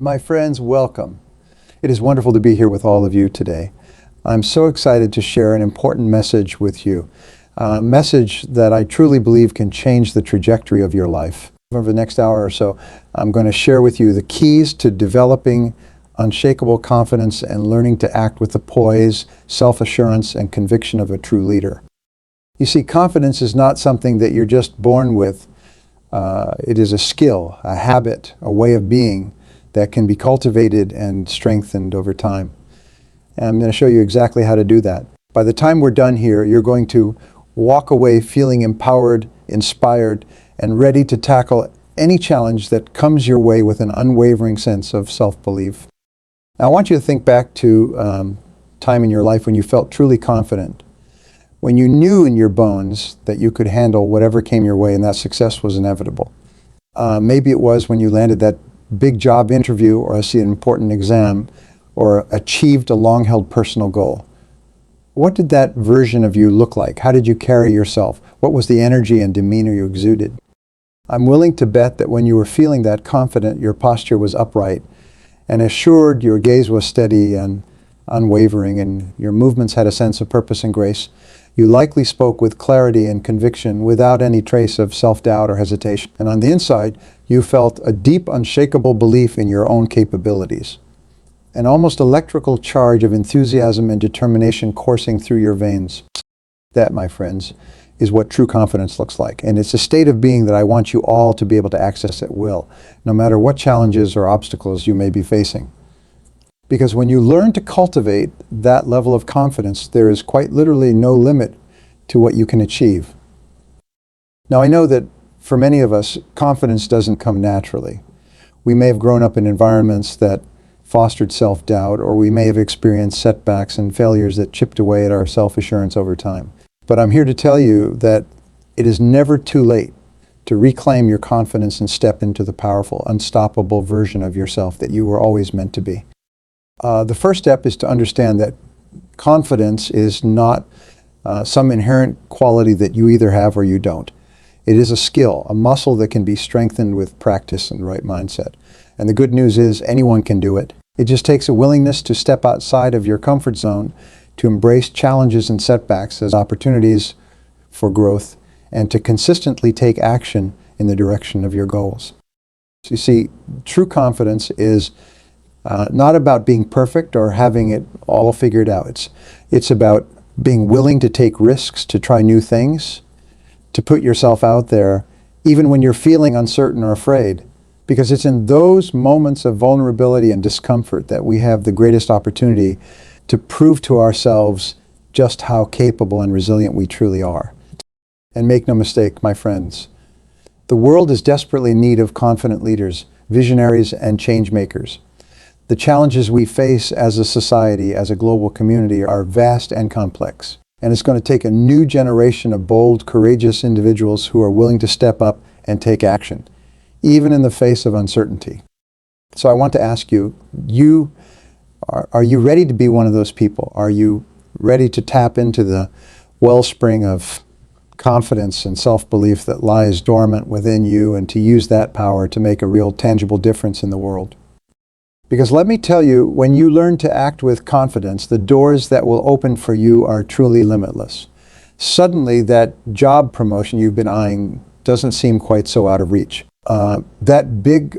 My friends, welcome. It is wonderful to be here with all of you today. I'm so excited to share an important message with you, a message that I truly believe can change the trajectory of your life. Over the next hour or so, I'm going to share with you the keys to developing unshakable confidence and learning to act with the poise, self-assurance, and conviction of a true leader. You see, confidence is not something that you're just born with. It is a skill, a habit, a way of being that can be cultivated and strengthened over time. And I'm going to show you exactly how to do that. By the time we're done here, you're going to walk away feeling empowered, inspired, and ready to tackle any challenge that comes your way with an unwavering sense of self-belief. Now, I want you to think back to time in your life when you felt truly confident, when you knew in your bones that you could handle whatever came your way and that success was inevitable. Maybe it was when you landed that big job interview or an important exam or achieved a long-held personal goal. What did that version of you look like? How did you carry yourself? What was the energy and demeanor you exuded? I'm willing to bet that when you were feeling that confident, your posture was upright and assured, your gaze was steady and unwavering, and your movements had a sense of purpose and grace. You likely spoke with clarity and conviction without any trace of self-doubt or hesitation. And on the inside, you felt a deep, unshakable belief in your own capabilities. An almost electrical charge of enthusiasm and determination coursing through your veins. That, my friends, is what true confidence looks like. And it's a state of being that I want you all to be able to access at will, no matter what challenges or obstacles you may be facing. Because when you learn to cultivate that level of confidence, there is quite literally no limit to what you can achieve. Now, I know that for many of us, confidence doesn't come naturally. We may have grown up in environments that fostered self-doubt, or we may have experienced setbacks and failures that chipped away at our self-assurance over time. But I'm here to tell you that it is never too late to reclaim your confidence and step into the powerful, unstoppable version of yourself that you were always meant to be. The first step is to understand that confidence is not some inherent quality that you either have or you don't. It is a skill, a muscle that can be strengthened with practice and the right mindset. And the good news is anyone can do it. It just takes a willingness to step outside of your comfort zone, to embrace challenges and setbacks as opportunities for growth, and to consistently take action in the direction of your goals. So you see, true confidence is not about being perfect or having it all figured out. It's about being willing to take risks, to try new things, to put yourself out there, even when you're feeling uncertain or afraid. Because it's in those moments of vulnerability and discomfort that we have the greatest opportunity to prove to ourselves just how capable and resilient we truly are. And make no mistake, my friends, the world is desperately in need of confident leaders, visionaries, and change makers. The challenges we face as a society, as a global community, are vast and complex. And it's going to take a new generation of bold, courageous individuals who are willing to step up and take action, even in the face of uncertainty. So I want to ask you, are you ready to be one of those people? Are you ready to tap into the wellspring of confidence and self-belief that lies dormant within you, and to use that power to make a real tangible difference in the world? Because let me tell you, when you learn to act with confidence, the doors that will open for you are truly limitless. Suddenly, that job promotion you've been eyeing doesn't seem quite so out of reach. That big,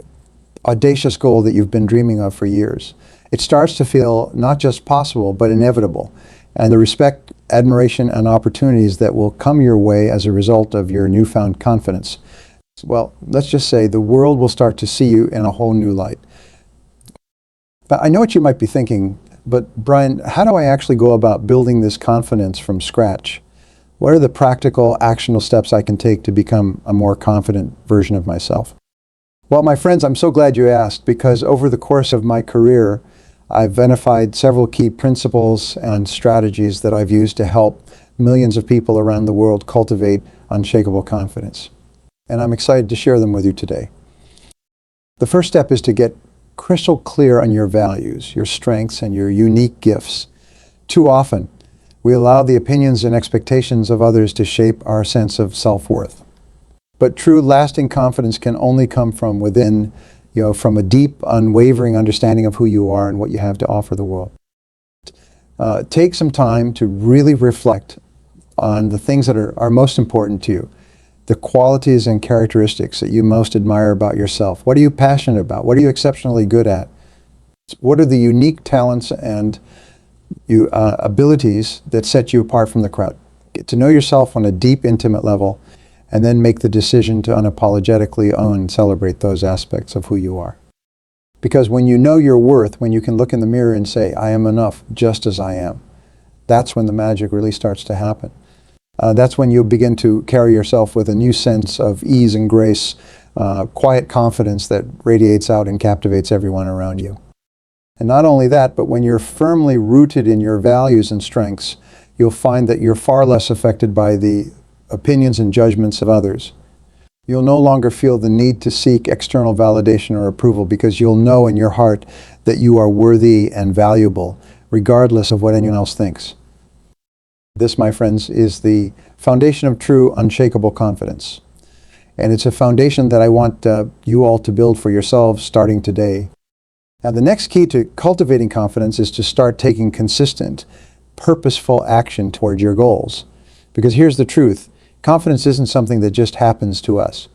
audacious goal that you've been dreaming of for years, it starts to feel not just possible, but inevitable. And the respect, admiration, and opportunities that will come your way as a result of your newfound confidence, well, let's just say the world will start to see you in a whole new light. But I know what you might be thinking, but Brian, how do I actually go about building this confidence from scratch? What are the practical, actionable steps I can take to become a more confident version of myself? Well, my friends, I'm so glad you asked, because over the course of my career, I've identified several key principles and strategies that I've used to help millions of people around the world cultivate unshakable confidence. And I'm excited to share them with you today. The first step is to get crystal clear on your values, your strengths, and your unique gifts. Too often, we allow the opinions and expectations of others to shape our sense of self-worth. But true, lasting confidence can only come from within from a deep, unwavering understanding of who you are and what you have to offer the world. Take some time to really reflect on the things that are most important to you, the qualities and characteristics that you most admire about yourself. What are you passionate about? What are you exceptionally good at? What are the unique talents and abilities that set you apart from the crowd? Get to know yourself on a deep, intimate level, and then make the decision to unapologetically own and celebrate those aspects of who you are. Because when you know your worth, when you can look in the mirror and say, I am enough just as I am, that's when the magic really starts to happen. That's when you'll begin to carry yourself with a new sense of ease and grace, quiet confidence that radiates out and captivates everyone around you. And not only that, but when you're firmly rooted in your values and strengths, you'll find that you're far less affected by the opinions and judgments of others. You'll no longer feel the need to seek external validation or approval because you'll know in your heart that you are worthy and valuable, regardless of what anyone else thinks. This, my friends, is the foundation of true, unshakable confidence. And it's a foundation that I want you all to build for yourselves starting today. Now, the next key to cultivating confidence is to start taking consistent, purposeful action toward your goals. Because here's the truth. Confidence isn't something that just happens to us.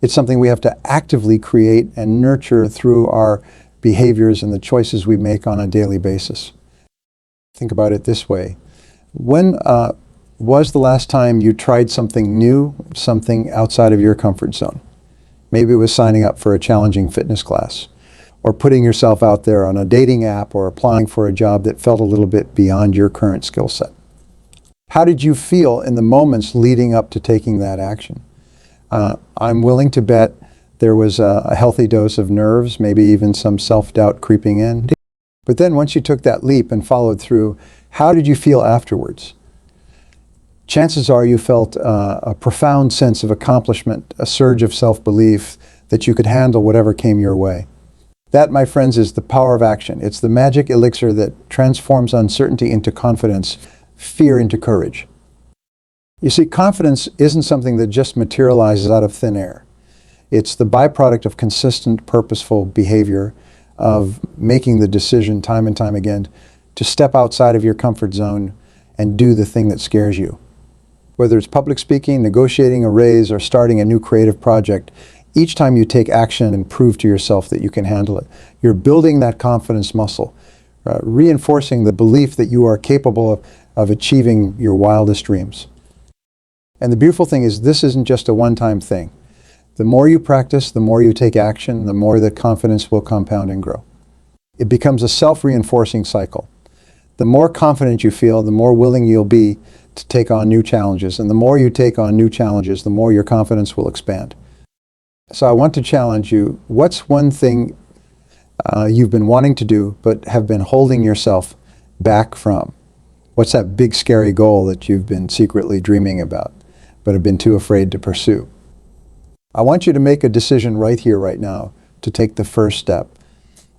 It's something we have to actively create and nurture through our behaviors and the choices we make on a daily basis. Think about it this way. When was the last time you tried something new, something outside of your comfort zone? Maybe it was signing up for a challenging fitness class, or putting yourself out there on a dating app, or applying for a job that felt a little bit beyond your current skill set. How did you feel in the moments leading up to taking that action? I'm willing to bet there was a healthy dose of nerves, maybe even some self-doubt creeping in. But then once you took that leap and followed through, how did you feel afterwards? Chances are you felt a profound sense of accomplishment, a surge of self-belief that you could handle whatever came your way. That, my friends, is the power of action. It's the magic elixir that transforms uncertainty into confidence, fear into courage. You see, confidence isn't something that just materializes out of thin air. It's the byproduct of consistent, purposeful behavior, of making the decision time and time again to step outside of your comfort zone and do the thing that scares you. Whether it's public speaking, negotiating a raise, or starting a new creative project, each time you take action and prove to yourself that you can handle it, you're building that confidence muscle, reinforcing the belief that you are capable of achieving your wildest dreams. And the beautiful thing is, this isn't just a one-time thing. The more you practice, the more you take action, the more the confidence will compound and grow. It becomes a self-reinforcing cycle. The more confident you feel, the more willing you'll be to take on new challenges. And the more you take on new challenges, the more your confidence will expand. So I want to challenge you, what's one thing you've been wanting to do but have been holding yourself back from? What's that big scary goal that you've been secretly dreaming about but have been too afraid to pursue? I want you to make a decision right here, right now, to take the first step.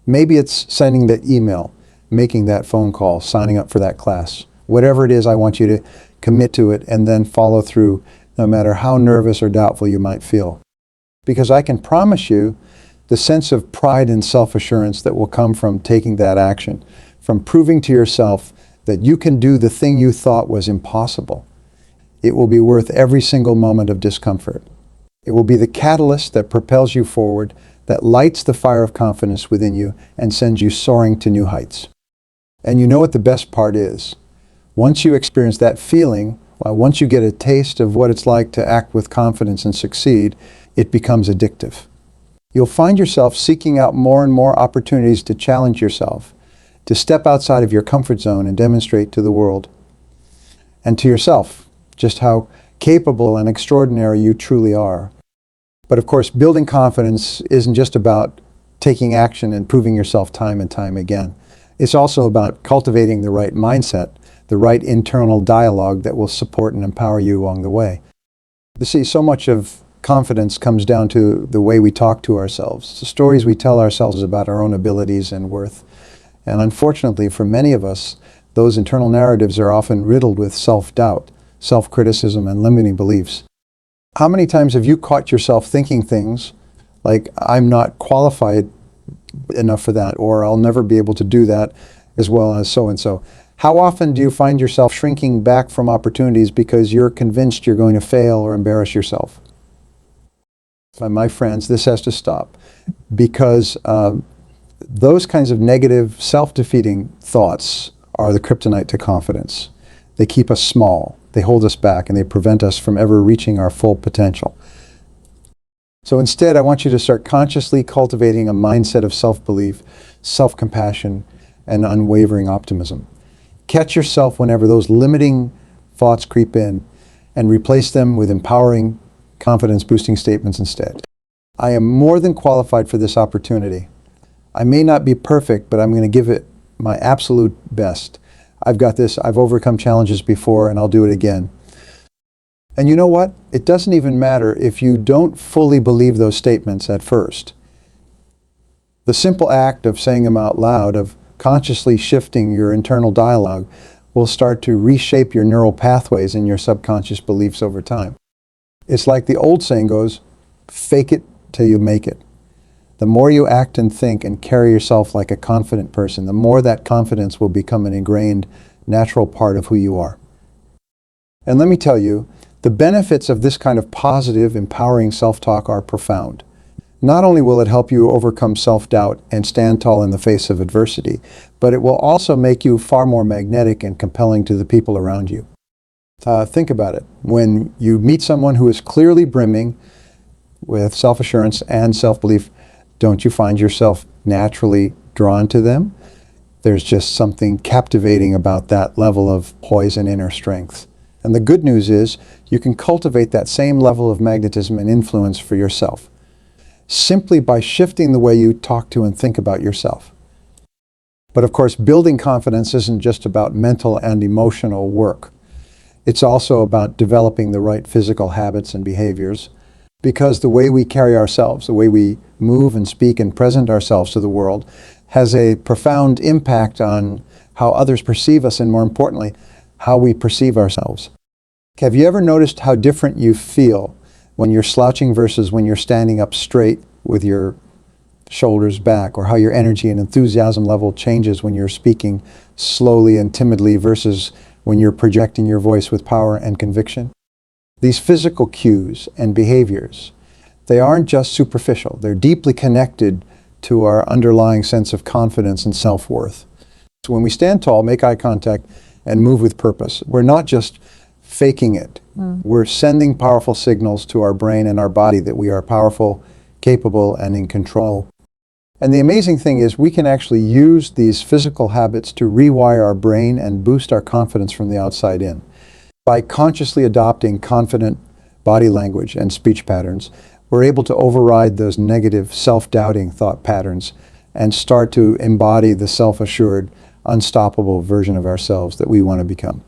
Maybe it's sending that email, making that phone call, signing up for that class. Whatever it is, I want you to commit to it and then follow through, no matter how nervous or doubtful you might feel. Because I can promise you the sense of pride and self-assurance that will come from taking that action, from proving to yourself that you can do the thing you thought was impossible. It will be worth every single moment of discomfort. It will be the catalyst that propels you forward, that lights the fire of confidence within you and sends you soaring to new heights. And you know what the best part is? Once you experience that feeling, once you get a taste of what it's like to act with confidence and succeed, it becomes addictive. You'll find yourself seeking out more and more opportunities to challenge yourself, to step outside of your comfort zone and demonstrate to the world and to yourself just how capable and extraordinary you truly are. But of course, building confidence isn't just about taking action and proving yourself time and time again. It's also about cultivating the right mindset, the right internal dialogue that will support and empower you along the way. You see, so much of confidence comes down to the way we talk to ourselves, the stories we tell ourselves about our own abilities and worth. And unfortunately, for many of us, those internal narratives are often riddled with self-doubt, self-criticism, and limiting beliefs. How many times have you caught yourself thinking things like I'm not qualified enough for that, or I'll never be able to do that as well as so and so. How often do you find yourself shrinking back from opportunities because you're convinced you're going to fail or embarrass yourself? My friends, this has to stop, because those kinds of negative, self-defeating thoughts are the kryptonite to confidence. They keep us small, they hold us back, and they prevent us from ever reaching our full potential. So instead, I want you to start consciously cultivating a mindset of self-belief, self-compassion, and unwavering optimism. Catch yourself whenever those limiting thoughts creep in and replace them with empowering, confidence-boosting statements instead. I am more than qualified for this opportunity. I may not be perfect, but I'm going to give it my absolute best. I've got this. I've overcome challenges before, and I'll do it again. And you know what? It doesn't even matter if you don't fully believe those statements at first. The simple act of saying them out loud, of consciously shifting your internal dialogue, will start to reshape your neural pathways and your subconscious beliefs over time. It's like the old saying goes, fake it till you make it. The more you act and think and carry yourself like a confident person, the more that confidence will become an ingrained, natural part of who you are. And let me tell you, the benefits of this kind of positive, empowering self-talk are profound. Not only will it help you overcome self-doubt and stand tall in the face of adversity, but it will also make you far more magnetic and compelling to the people around you. Think about it. When you meet someone who is clearly brimming with self-assurance and self-belief, don't you find yourself naturally drawn to them? There's just something captivating about that level of poise and inner strength. And the good news is you can cultivate that same level of magnetism and influence for yourself, simply by shifting the way you talk to and think about yourself. But of course, building confidence isn't just about mental and emotional work. It's also about developing the right physical habits and behaviors, because the way we carry ourselves, the way we move and speak and present ourselves to the world, has a profound impact on how others perceive us, and more importantly, how we perceive ourselves. Have you ever noticed how different you feel when you're slouching versus when you're standing up straight with your shoulders back, or how your energy and enthusiasm level changes when you're speaking slowly and timidly versus when you're projecting your voice with power and conviction? These physical cues and behaviors, they aren't just superficial. They're deeply connected to our underlying sense of confidence and self-worth. So when we stand tall, make eye contact, and move with purpose, we're not just faking it. We're sending powerful signals to our brain and our body that we are powerful, capable, and in control. And the amazing thing is we can actually use these physical habits to rewire our brain and boost our confidence from the outside in. By consciously adopting confident body language and speech patterns, we're able to override those negative, self-doubting thought patterns and start to embody the self-assured, unstoppable version of ourselves that we want to become.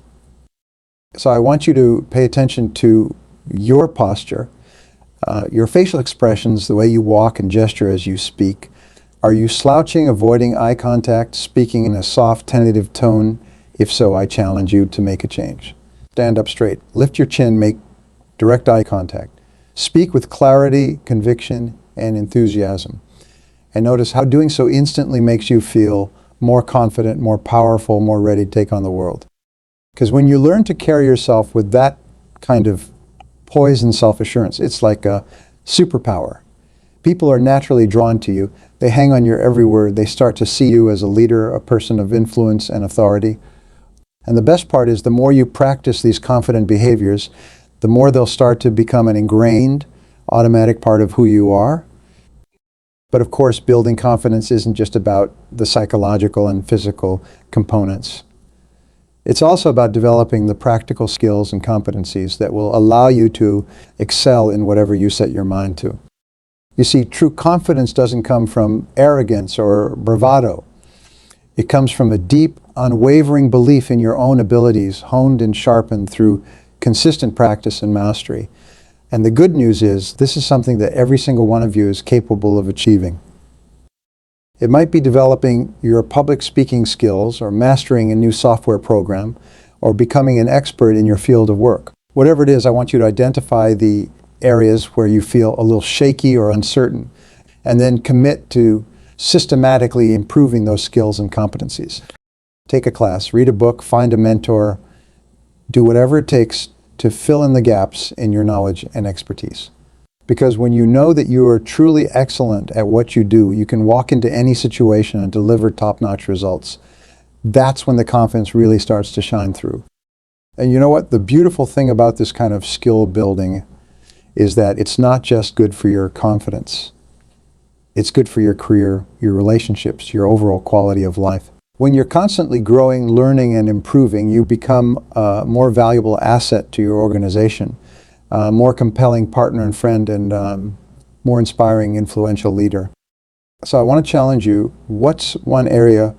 So I want you to pay attention to your posture, your facial expressions, the way you walk and gesture as you speak. Are you slouching, avoiding eye contact, speaking in a soft, tentative tone? If so, I challenge you to make a change. Stand up straight, lift your chin, make direct eye contact. Speak with clarity, conviction, and enthusiasm. And notice how doing so instantly makes you feel more confident, more powerful, more ready to take on the world. Because when you learn to carry yourself with that kind of poise and self-assurance, it's like a superpower. People are naturally drawn to you. They hang on your every word. They start to see you as a leader, a person of influence and authority. And the best part is the more you practice these confident behaviors, the more they'll start to become an ingrained, automatic part of who you are. But of course, building confidence isn't just about the psychological and physical components. It's also about developing the practical skills and competencies that will allow you to excel in whatever you set your mind to. You see, true confidence doesn't come from arrogance or bravado. It comes from a deep, unwavering belief in your own abilities, honed and sharpened through consistent practice and mastery. And the good news is, this is something that every single one of you is capable of achieving. It might be developing your public speaking skills, or mastering a new software program, or becoming an expert in your field of work. Whatever it is, I want you to identify the areas where you feel a little shaky or uncertain. and then commit to systematically improving those skills and competencies. Take a class, read a book, find a mentor, do whatever it takes to fill in the gaps in your knowledge and expertise. Because when you know that you are truly excellent at what you do, you can walk into any situation and deliver top-notch results. That's when the confidence really starts to shine through. And you know what? The beautiful thing about this kind of skill building is that it's not just good for your confidence. It's good for your career, your relationships, your overall quality of life. When you're constantly growing, learning, and improving, you become a more valuable asset to your organization, a more compelling partner and friend, and more inspiring, influential leader. So I want to challenge you, what's one area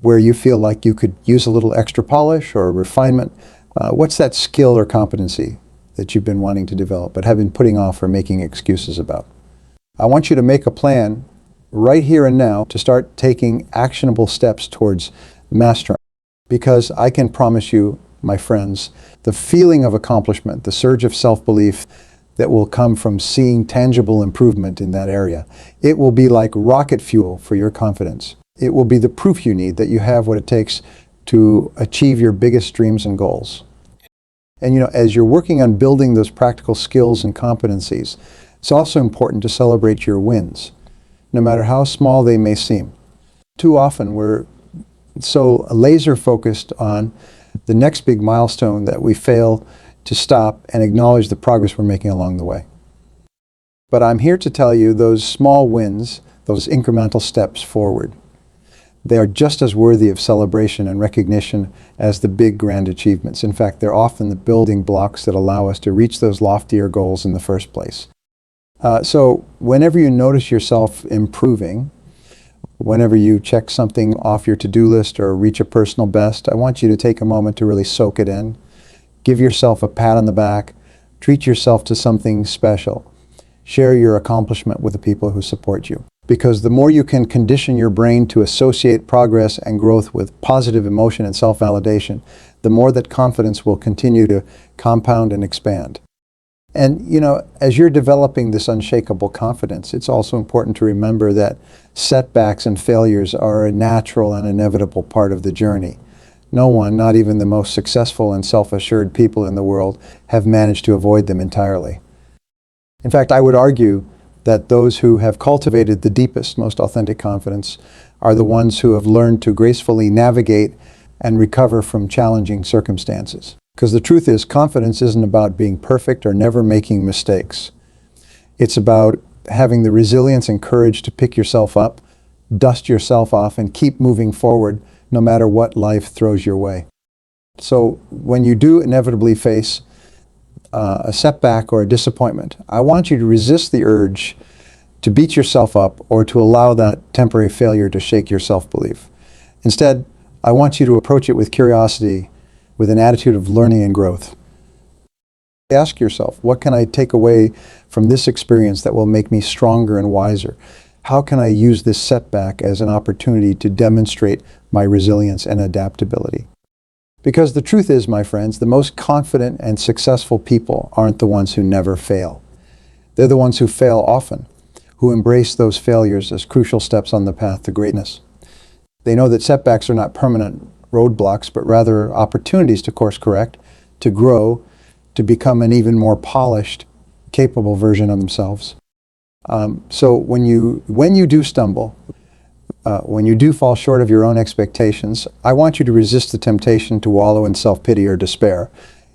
where you feel like you could use a little extra polish or refinement? What's that skill or competency that you've been wanting to develop but have been putting off or making excuses about? I want you to make a plan right here and now to start taking actionable steps towards mastering. Because I can promise you, my friends, the feeling of accomplishment, the surge of self-belief that will come from seeing tangible improvement in that area, it will be like rocket fuel for your confidence. It will be the proof you need that you have what it takes to achieve your biggest dreams and goals. And you know, as you're working on building those practical skills and competencies, it's also important to celebrate your wins, no matter how small they may seem. Too often we're so laser focused on the next big milestone that we fail to stop and acknowledge the progress we're making along the way. But I'm here to tell you those small wins, those incremental steps forward, they are just as worthy of celebration and recognition as the big grand achievements. In fact, they're often the building blocks that allow us to reach those loftier goals in the first place. So whenever you notice yourself improving, whenever you check something off your to-do list or reach a personal best, I want you to take a moment to really soak it in. Give yourself a pat on the back. Treat yourself to something special. Share your accomplishment with the people who support you. Because the more you can condition your brain to associate progress and growth with positive emotion and self-validation, the more that confidence will continue to compound and expand. And you know, as you're developing this unshakable confidence, it's also important to remember that setbacks and failures are a natural and inevitable part of the journey. No one, not even the most successful and self-assured people in the world, have managed to avoid them entirely. In fact, I would argue that those who have cultivated the deepest, most authentic confidence are the ones who have learned to gracefully navigate and recover from challenging circumstances. Because the truth is, confidence isn't about being perfect or never making mistakes. It's about having the resilience and courage to pick yourself up, dust yourself off, and keep moving forward no matter what life throws your way. So when you do inevitably face a setback or a disappointment, I want you to resist the urge to beat yourself up or to allow that temporary failure to shake your self-belief. Instead, I want you to approach it with curiosity, with an attitude of learning and growth. Ask yourself, what can I take away from this experience that will make me stronger and wiser? How can I use this setback as an opportunity to demonstrate my resilience and adaptability? Because the truth is, my friends, the most confident and successful people aren't the ones who never fail. They're the ones who fail often, who embrace those failures as crucial steps on the path to greatness. They know that setbacks are not permanent roadblocks, but rather opportunities to course correct, to grow, to become an even more polished, capable version of themselves. So when you do stumble, when you do fall short of your own expectations, I want you to resist the temptation to wallow in self-pity or despair.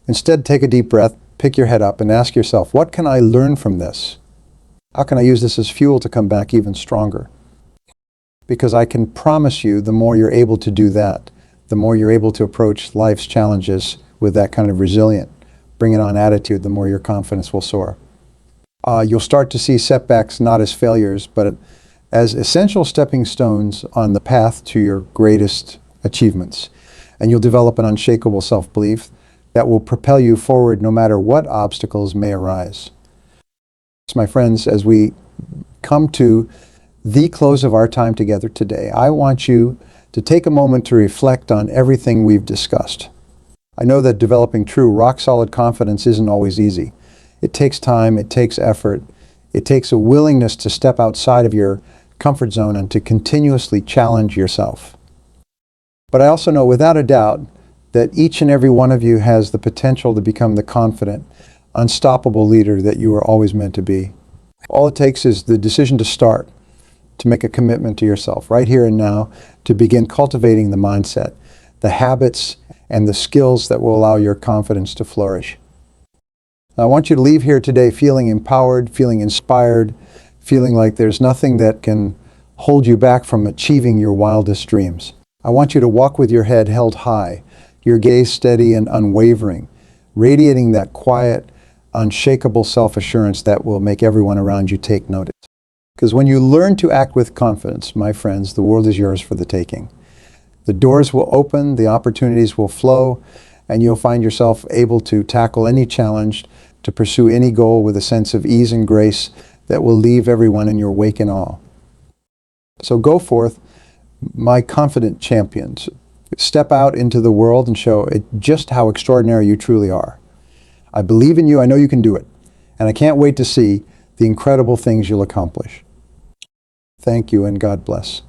Instead, take a deep breath, pick your head up, and ask yourself, what can I learn from this? How can I use this as fuel to come back even stronger? Because I can promise you, the more you're able to do that, the more you're able to approach life's challenges with that kind of resilient, bring it on attitude, the more your confidence will soar. You'll start to see setbacks not as failures, but as essential stepping stones on the path to your greatest achievements. And you'll develop an unshakable self-belief that will propel you forward no matter what obstacles may arise. So my friends, as we come to the close of our time together today, I want you to take a moment to reflect on everything we've discussed. I know that developing true rock-solid confidence isn't always easy. It takes time, it takes effort, It takes a willingness to step outside of your comfort zone and to continuously challenge yourself. But I also know without a doubt that each and every one of you has the potential to become the confident, unstoppable leader that you were always meant to be. All it takes is the decision to start, to make a commitment to yourself right here and now, to begin cultivating the mindset, the habits, and the skills that will allow your confidence to flourish. I want you to leave here today feeling empowered, feeling inspired, feeling like there's nothing that can hold you back from achieving your wildest dreams. I want you to walk with your head held high, your gaze steady and unwavering, radiating that quiet, unshakable self-assurance that will make everyone around you take notice. Because when you learn to act with confidence, my friends, the world is yours for the taking. The doors will open, the opportunities will flow, and you'll find yourself able to tackle any challenge, to pursue any goal with a sense of ease and grace that will leave everyone in your wake in awe. So go forth, my confident champions. Step out into the world and show just how extraordinary you truly are. I believe in you, I know you can do it, and I can't wait to see the incredible things you'll accomplish. Thank you and God bless.